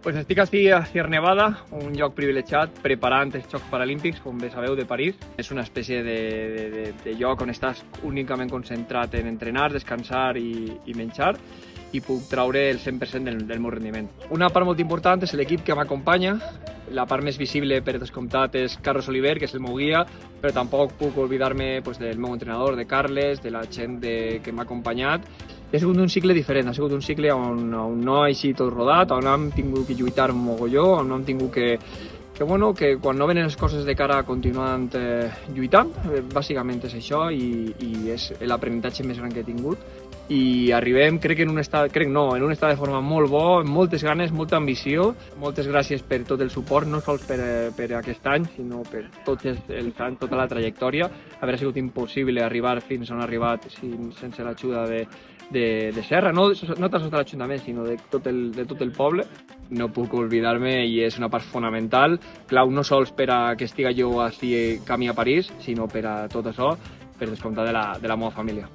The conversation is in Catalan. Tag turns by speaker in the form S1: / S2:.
S1: Pues estic a Sierra Nevada, un lloc privilegiat preparant els Jocs Paralímpics, com bé sabeu, de París. És una espècie de lloc on estàs únicament concentrat en entrenar, descansar i menjar, i puc traure el 100% del meu rendiment. Una part molt important és l'equip que m'acompanya. La part més visible, per descomptat, és Carlos Oliver, que és el meu guia, però tampoc puc oblidar-me del meu entrenador, de Carles, de la gent que m'ha acompanyat. Ha sigut un cicle diferent, ha sigut un cicle on no ha eixit tot rodat, on hem tingut que lluitar un mogolló, on hem tingut que quan no venen les coses de cara continuant lluitant, bàsicament és això i és l'aprenentatge més gran que he tingut. I arribem, en un estat de forma molt bo, amb moltes ganes, molta ambició. Moltes gràcies per tot el suport, no sols per aquest any, sinó per tots els anys, tota la trajectòria. Hauria sigut impossible arribar fins on ha arribat sense l'ajuda de Serra, no tan sols de l'Ajuntament, sinó de tot el poble. No puc oblidar-me i és una part fonamental, clau no sols per a que estiga jo així camí a París, sinó per a tot això, per descomptar de la meva família.